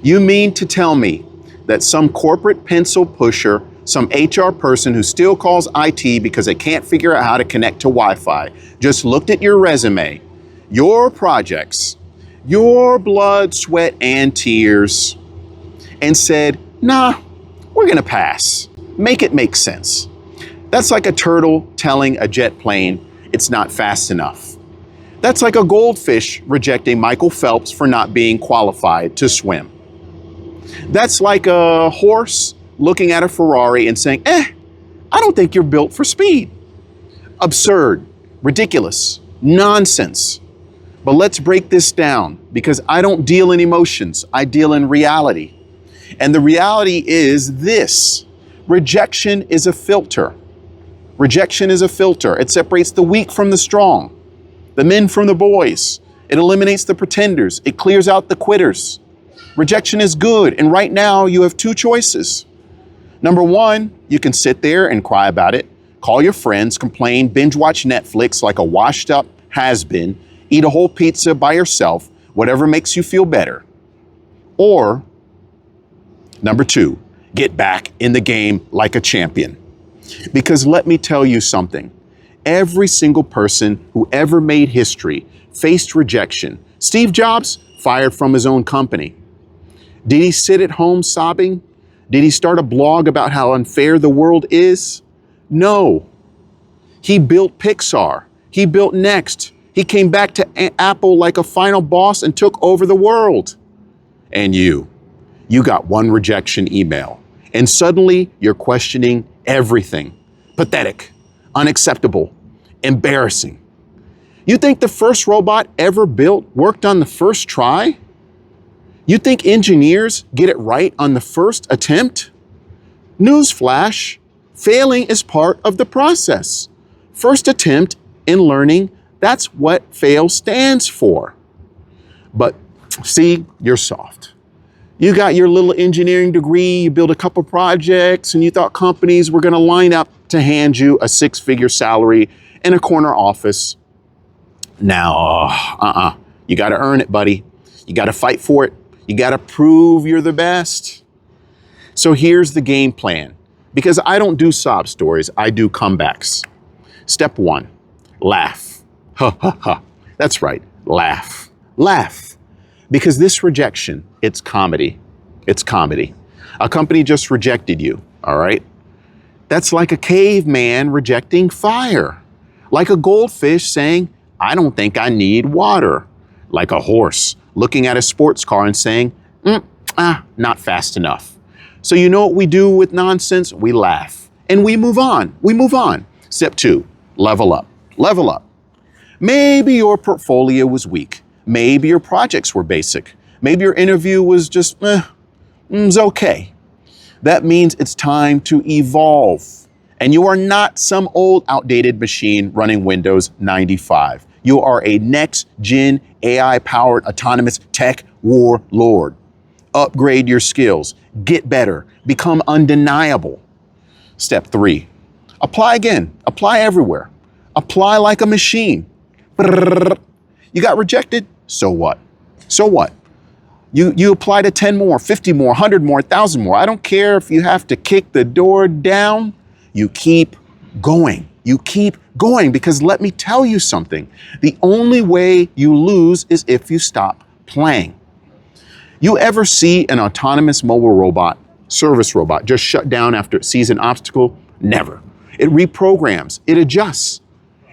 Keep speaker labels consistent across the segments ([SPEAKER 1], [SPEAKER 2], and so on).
[SPEAKER 1] You mean to tell me that some corporate pencil pusher, some HR person who still calls IT because they can't figure out how to connect to Wi-Fi, just looked at your resume, your projects, your blood, sweat, and tears, and said, nah, we're gonna pass. Make it make sense. That's like a turtle telling a jet plane it's not fast enough. That's like a goldfish rejecting Michael Phelps for not being qualified to swim. That's like a horse looking at a Ferrari and saying, I don't think you're built for speed. Absurd, ridiculous, nonsense. But let's break this down because I don't deal in emotions, I deal in reality. And the reality is this: rejection is a filter. Rejection is a filter. It separates the weak from the strong, the men from the boys. It eliminates the pretenders. It clears out the quitters. Rejection is good. And right now you have two choices. Number one, you can sit there and cry about it, call your friends, complain, binge watch Netflix like a washed up has-been, eat a whole pizza by yourself, whatever makes you feel better. Or number two, get back in the game like a champion. Because let me tell you something. Every single person who ever made history faced rejection. Steve Jobs fired from his own company. Did he sit at home sobbing? Did he start a blog about how unfair the world is? No. He built Pixar. He built Next. He came back to Apple like a final boss and took over the world. And you got one rejection email. And suddenly you're questioning everything. Pathetic, unacceptable, embarrassing. You think the first robot ever built worked on the first try? You think engineers get it right on the first attempt? Newsflash, failing is part of the process. First attempt in learning, that's what fail stands for. But see, you're soft. You got your little engineering degree, you built a couple projects, and you thought companies were gonna line up to hand you a 6-figure salary in a corner office. Now, you gotta earn it, buddy. You gotta fight for it. You gotta prove you're the best. So here's the game plan. Because I don't do sob stories, I do comebacks. Step one, laugh. Ha ha ha. That's right, laugh. Laugh. Because this rejection, it's comedy. It's comedy. A company just rejected you, all right? That's like a caveman rejecting fire. Like a goldfish saying, I don't think I need water. Like a horse looking at a sports car and saying, not fast enough. So you know what we do with nonsense? We laugh and we move on. We move on. Step two, level up. Level up. Maybe your portfolio was weak. Maybe your projects were basic. Maybe your interview was just, it's okay. That means it's time to evolve. And you are not some old outdated machine running Windows 95. You are a next-gen AI-powered autonomous tech warlord. Upgrade your skills, get better, become undeniable. Step three, apply again, apply everywhere. Apply like a machine. You got rejected? So what? So what? You apply to 10 more, 50 more, 100 more, 1,000 more. I don't care if you have to kick the door down. You keep going. You keep going because let me tell you something. The only way you lose is if you stop playing. You ever see an autonomous mobile robot, service robot, just shut down after it sees an obstacle? Never. It reprograms, it adjusts.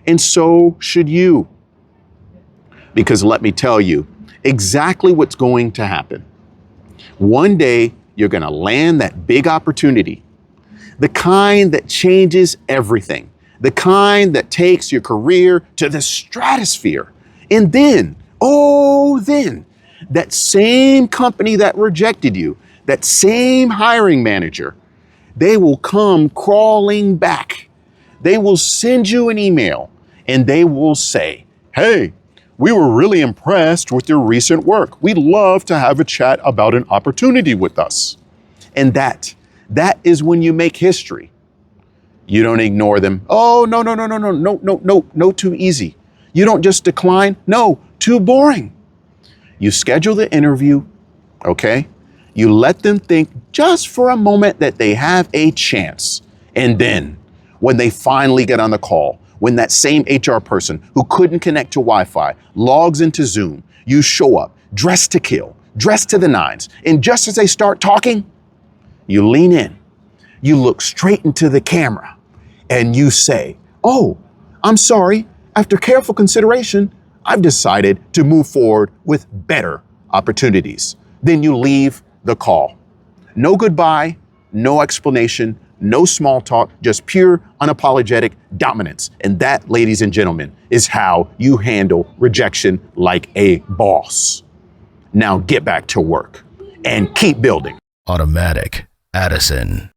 [SPEAKER 1] And so should you. Because let me tell you exactly what's going to happen. One day, you're going to land that big opportunity, the kind that changes everything, the kind that takes your career to the stratosphere. And then, that same company that rejected you, that same hiring manager, they will come crawling back. They will send you an email and they will say, hey, we were really impressed with your recent work. We'd love to have a chat about an opportunity with us. And that is when you make history. You don't ignore them. Oh, no, too easy. You don't just decline. No, too boring. You schedule the interview, okay? You let them think just for a moment that they have a chance. And then when they finally get on the call, when that same HR person who couldn't connect to Wi-Fi logs into Zoom, you show up dressed to kill, dressed to the nines. And just as they start talking, you lean in, you look straight into the camera and you say, "Oh, I'm sorry. After careful consideration, I've decided to move forward with better opportunities." Then you leave the call. No goodbye, no explanation, no small talk, just pure, unapologetic dominance. And that, ladies and gentlemen, is how you handle rejection like a boss. Now get back to work and keep building.
[SPEAKER 2] Automatic Addison.